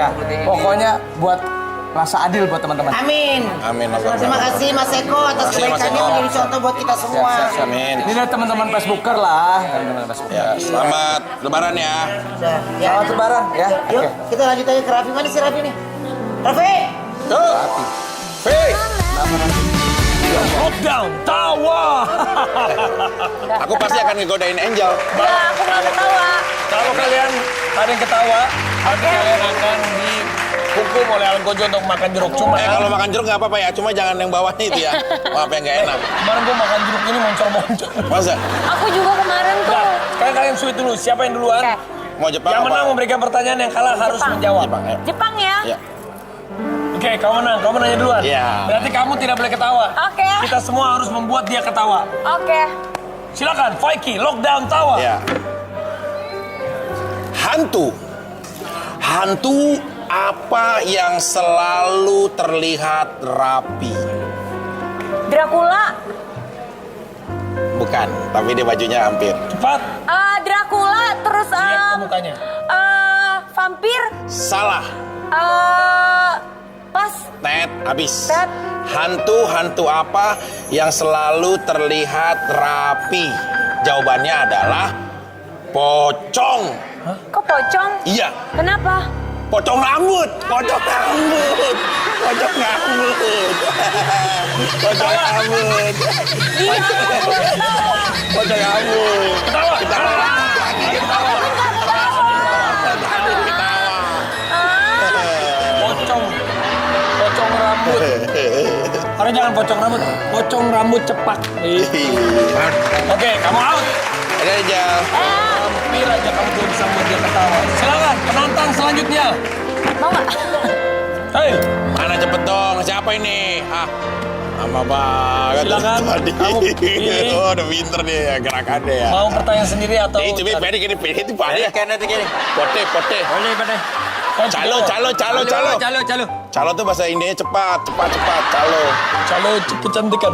Ya, pokoknya buat rasa adil buat teman-teman. Amin. Amin. Terima kasih Mas Eko atas kebaikannya menjadi contoh buat kita semua. Amin. Ini dari teman-teman Facebooker lah. Teman-teman Facebooker. Ya, selamat Lebaran ya. Ya. Selamat Lebaran ya. Yuk, kita lanjut aja ke Raffi. Mana si Raffi nih? Raffi! Tuh. Fik. Lockdown, tawa. Aku pasti akan ngegodain Angel. Ya, aku mau ketawa. Kalau kalian ada yang ketawa, nanti kalian akan dihukum oleh Alan Kojo untuk makan jeruk. Cuma Kalau makan jeruk nggak apa-apa ya, cuma jangan yang bawahnya itu ya. Maaf yang nggak enak. kemarin gua makan jeruk ini moncor-moncor. Masa? Aku juga kemarin tuh. Nah, sekarang kalian sweet dulu. Siapa yang duluan? Oke. Mau Jepang Yang apa? menang memberikan pertanyaan, yang kalah harus Jepang. menjawab. Jepang ya. Jepang ya? Ya. Oke, kamu menang. Kamu nanya duluan. Iya. Berarti kamu tidak boleh ketawa. Oke. Kita semua harus membuat dia ketawa. Oke. Silakan, Faiki, lockdown tawa. Ya. Hantu. Hantu apa yang selalu terlihat rapi? Dracula. Bukan, tapi dia bajunya hampir. Cepat, Dracula terus lihat ke mukanya. vampir. Salah. Pas. Tet, habis. Tet. Hantu apa yang selalu terlihat rapi? Jawabannya adalah pocong. Kok pocong? Iya, Kenapa? pocong rambut. Pocong rambut. Pocong rambut. Pocong rambut. Iya, aku ketawa. Pocong rambut. Ketawa. Ketawa. Ketawa. Pocong. Pocong rambut. Harus jangan pocong rambut. Pocong rambut cepak. Oke, kamu out. Ada aja. Hampir aja kamu tuh bisa membuat dia ketawa. Silakan, penantang selanjutnya. Mau nggak? Hei, Mana cepet dong? Siapa ini? Lama banget. Silakan, Tadi. kamu pilih. Oh, udah pinter dia gerakannya ya. mau pertanyaan sendiri atau? Itu pede gini itu pak dia. Pote. Boleh, boleh. Calo. Calo tuh bahasa India cepat. Calo. Calo kecantikan.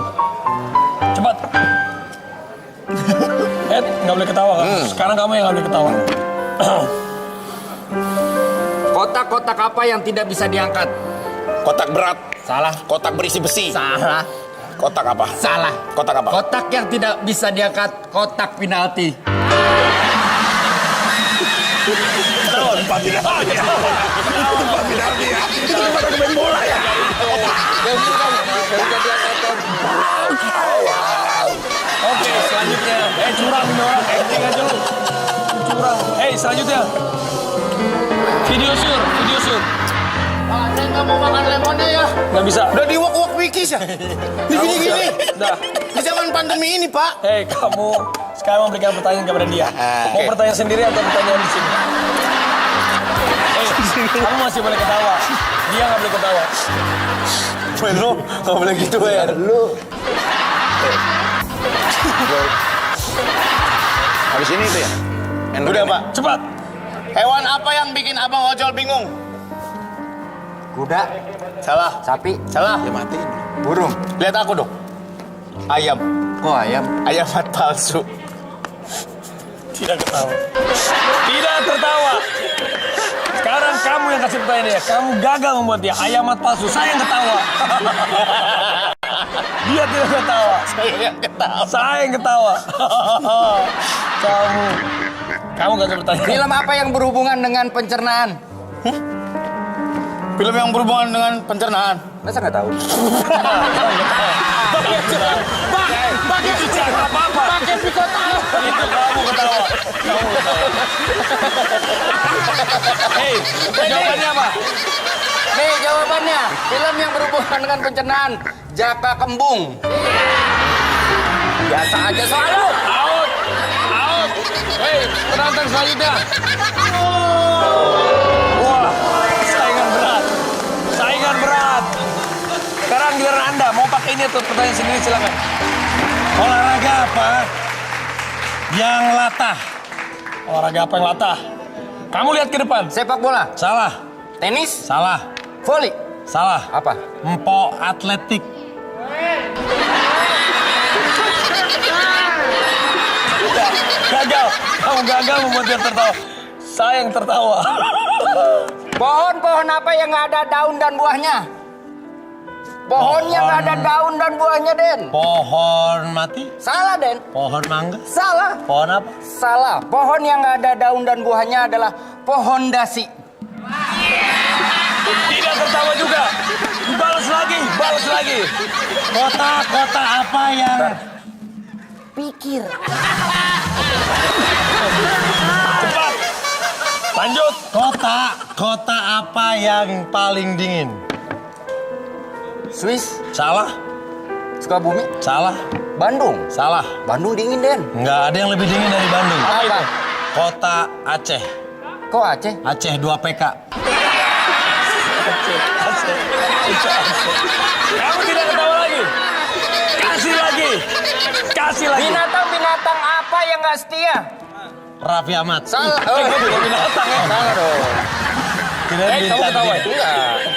Cepat. Nggak boleh ketawa kan? Sekarang kamu yang nggak boleh ketawa. Kotak-kotak apa yang tidak bisa diangkat? Kotak berat. Salah. Kotak berisi besi. Salah. Kotak apa? Salah. Kotak apa? Kotak yang tidak bisa diangkat, kotak penalti. Tempat tidak. Tempat penalti ya. Itu tempat aku main bola ya. Oke, selanjutnya. Curang ini orang. Acting aja lu. Curang. Selanjutnya. Video shoot. Saya nggak mau makan lemonnya ya. Nggak bisa. Udah diwok-wok wikis ya? Gini-gini. Dah. Di zaman pandemi ini, Pak. Kamu sekarang memberikan pertanyaan kepada dia. Mau pertanyaan sendiri atau pertanyaan di sini? Kamu masih boleh ketawa. Dia nggak boleh ketawa. Lu nggak boleh gitu ya. Lu. Habis ini itu ya. Udah, Pak. Cepat. Hewan apa yang bikin Abang Ojol bingung? Kuda, Salah. sapi, Salah. Ya matiin. burung. Lihat aku dong. Ayam. Kok ayam? Ayam mat palsu. Tidak ketawa. Tidak tertawa. Sekarang kamu yang kasih pertanyaan dia. Kamu gagal membuat dia ayamat palsu. Saya yang ketawa. Dia tidak ketawa. Saya yang ketawa. Kamu gak usah bertanya. Film apa yang berhubungan dengan pencernaan? Film yang berhubungan dengan pencernaan. Masa nggak tahu? Pakai bicara apa-apa. Pakai pikota. Itu kamu ketawa. Jawabannya apa? Nih jawabannya, film yang berhubungan dengan pencernaan, Jaka Kembung. Biasa aja soal lu. Out. Penonton selanjutnya. Wah, saingan berat. Sekarang giliran Anda mau pakai ini atau pertanyaan sendiri silakan. Olahraga apa yang latah? Olahraga apa yang latah? Kamu lihat ke depan. Sepak bola, Salah. tenis, Salah. voli. Salah. Apa? Empo atletik. Gagal. Kamu gagal membuat dia tertawa. Saya yang tertawa. Pohon-pohon apa yang nggak ada daun dan buahnya? Pohon yang nggak ada daun dan buahnya, Den. Pohon mati? Salah, Den. Pohon mangga? Salah. Pohon apa? Salah. Pohon yang nggak ada daun dan buahnya adalah pohon dasi. Tidak tertawa juga. Balas lagi. Kota apa yang Pikir. cepat? Lanjut. Kota apa yang paling dingin? Swiss, Salah. Sukabumi, Salah. Bandung. Salah. Bandung dingin, Den. Nggak ada yang lebih dingin dari Bandung. Apa? Kota Aceh. Kok Aceh? Aceh 2 PK. Kamu tidak ketawa lagi. Kasih lagi. Binatang-binatang apa yang nggak setia? Raffi Ahmad. Salah. Bukan binatang ya. Salah dong. Kirain Kamu bintang ketawa dia. iya.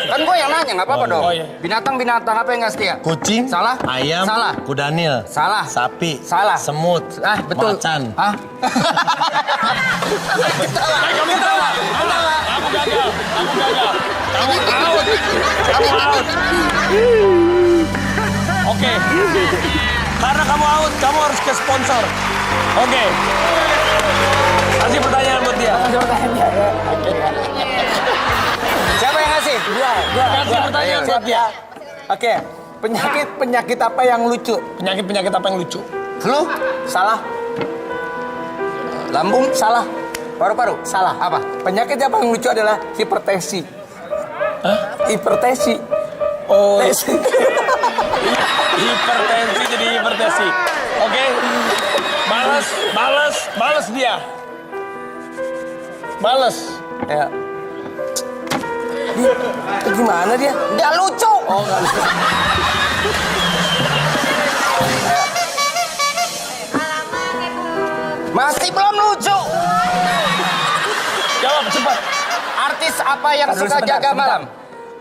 Kan gue yang nanya, nggak apa-apa dong. Oh, iya. Binatang-binatang apa yang nggak setia? Kucing. Salah. Ayam. Salah. Kudanil. Salah. Sapi. Salah. Semut. Betul. Macan. Hah? Kamu ketawa. Kamu gagal. Kamu out. Oke. Karena kamu out, kamu harus ke sponsor. Oke. Kasih pertanyaan buat dia. Siapa yang ngasih? Kasih pertanyaan buat dia. Oke, penyakit apa yang lucu? Penyakit apa yang lucu? Flu? Salah, Lambung? salah, Paru-paru? salah. Apa? Penyakit apa yang lucu adalah hipertensi. Hipertensi. Oh, Tensi. hipertensi jadi hipertensi. Oke. Balas dia. Balas. Ya. Itu gimana dia? Nggak lucu. Oh, nggak lucu. Masih belum lucu. Jawab cepat. Artis apa yang Dulu suka sebentar, jaga sebentar. malam?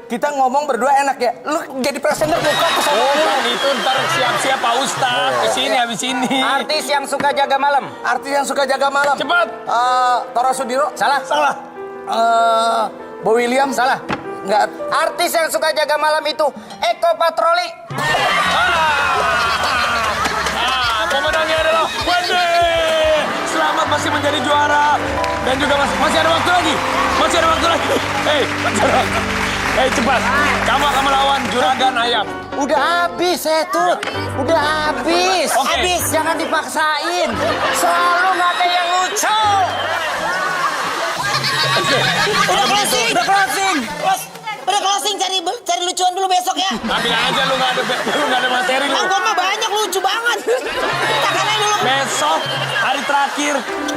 Kita ngomong berdua enak ya. Lu jadi presenter buka ke sana. Oh, itu ntar siap-siap Pak Ustadz. Kesini habis ini. Artis yang suka jaga malam? Artis yang suka jaga malam. Cepat. Tora Sudiro. Salah. Salah. Bo William. Salah. Nggak. Artis yang suka jaga malam itu Eko Patroli. Pemenangnya adalah Wendy. Selamat masih menjadi juara. Dan juga masih ada waktu lagi. Masih ada waktu lagi. Hei, cepat. Kamu akan melawan juragan ayam. Udah habis itu. Udah habis. Oke. Habis. Jangan dipaksain. Selalu nggak ada yang lucu. Udah closing. Udah closing. Udah closing, cari lucuan dulu besok ya. Ambil aja lu nggak ada materi lu. Aku mah banyak lucu banget. Tangannya dulu. Besok hari terakhir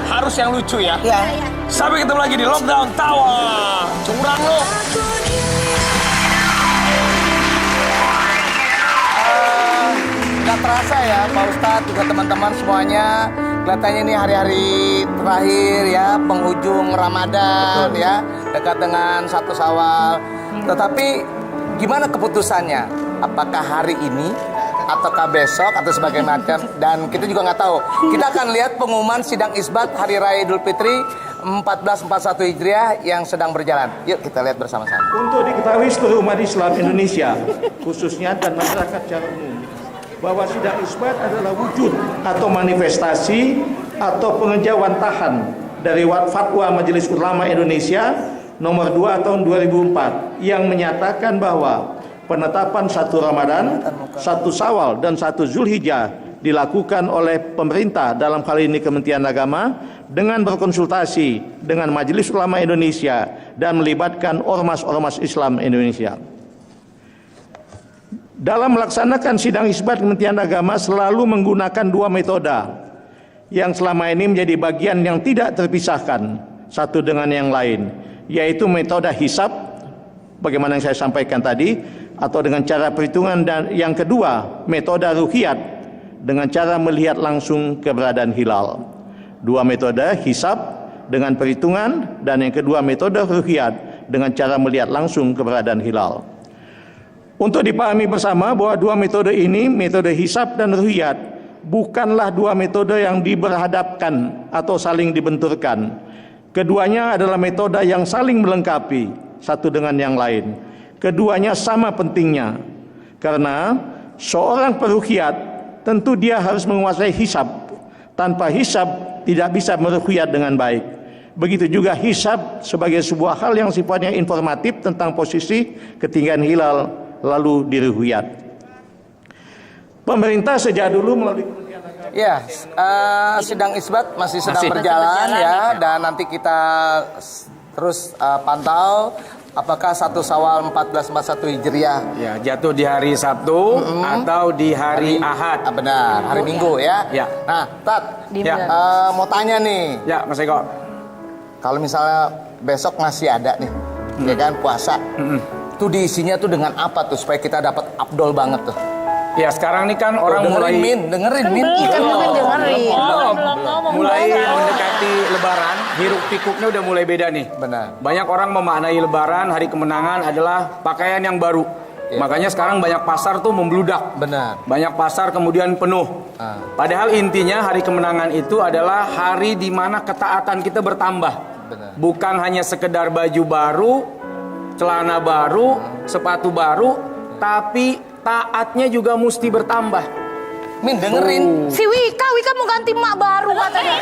harus yang lucu ya. Ya. Sampai ketemu lagi di Lockdown Tawa. Curang lu. Nggak terasa ya Pak Ustadz juga teman-teman semuanya. Kelihatannya ini hari-hari terakhir ya, penghujung Ramadan ya, dekat dengan 1 Syawal. Tetapi gimana keputusannya? Apakah hari ini ataukah besok atau sebagai macam? Dan kita juga nggak tahu. Kita akan lihat pengumuman sidang isbat Hari Raya Idul Fitri 1441 Hijriah yang sedang berjalan. Yuk kita lihat bersama-sama. Untuk diketahui seluruh umat Islam Indonesia, khususnya dan masyarakat secara umum, bahwa sidang isbat adalah wujud atau manifestasi atau pengejawan tahan dari Fatwa Majelis Ulama Indonesia nomor 2 tahun 2004 yang menyatakan bahwa penetapan 1 Ramadan, 1 Syawal dan 1 Zulhijjah dilakukan oleh pemerintah, dalam hal ini Kementerian Agama, dengan berkonsultasi dengan Majelis Ulama Indonesia dan melibatkan ormas-ormas Islam Indonesia. Dalam melaksanakan sidang isbat, Kementerian Agama selalu menggunakan 2 metode yang selama ini menjadi bagian yang tidak terpisahkan satu dengan yang lain, yaitu metode hisab, bagaimana yang saya sampaikan tadi, atau dengan cara perhitungan, dan yang kedua metode ruhiyat, dengan cara melihat langsung keberadaan hilal. 2 metode hisab dengan perhitungan, dan yang kedua metode ruhiyat dengan cara melihat langsung keberadaan hilal. Untuk dipahami bersama bahwa 2 metode ini, metode hisab dan ruhiyat, bukanlah 2 metode yang diberhadapkan atau saling dibenturkan. Keduanya adalah metode yang saling melengkapi, satu dengan yang lain. Keduanya sama pentingnya, karena seorang peruqyat tentu dia harus menguasai hisab. Tanpa hisab tidak bisa meruqyat dengan baik. Begitu juga hisab sebagai sebuah hal yang sifatnya informatif tentang posisi ketinggian hilal lalu diruqyat. Pemerintah sejak dulu melalui Ya, sidang isbat masih sedang berjalan ya, dan nanti kita terus pantau apakah 1 Syawal 1441 Hijriah. Ya, jatuh di hari Sabtu atau di hari Ahad. Benar, hari Minggu ya. Ya. Nah, Tat, Ya. mau tanya nih, Ya, Mas Eko. kalau misalnya besok masih ada nih, ya kan puasa, tuh diisinya tuh dengan apa tuh supaya kita dapat abdol banget tuh? Ya, sekarang nih kan orang Dengerin Min. Kan belum dengerin. mulai mendekati Lebaran, hiruk pikuknya udah mulai beda nih. Benar. Banyak orang memaknai Lebaran, hari kemenangan adalah pakaian yang baru. Makanya sekarang banyak pasar tuh membludak. Benar. Banyak pasar kemudian penuh. Padahal intinya hari kemenangan itu adalah hari di mana ketaatan kita bertambah. Benar. Bukan hanya sekedar baju baru, celana baru, sepatu baru, tapi taatnya juga mesti bertambah. Min, dengerin. Si Wika mau ganti mak baru katanya.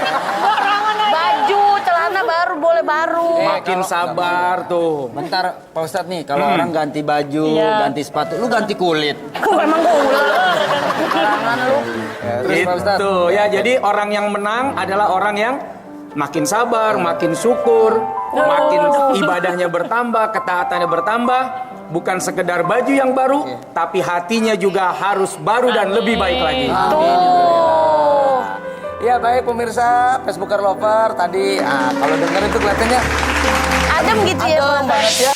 Baju, celana baru, boleh baru. Makin sabar tuh. Bentar, Pak Ustadz nih, kalau orang ganti baju, ganti sepatu, lu ganti kulit. Emang gue ular. Karangan lu. Terus Pak Ustadz. Gitu ya. Jadi orang yang menang adalah orang yang makin sabar, makin syukur, makin ibadahnya bertambah, ketaatannya bertambah. Bukan sekedar baju yang baru, tapi hatinya juga harus baru dan lebih baik lagi. Tuh. Ya baik pemirsa Facebooker Lover tadi, kalau dengerin tuh kelihatannya Adem gitu ya, adem Pak. banget ya.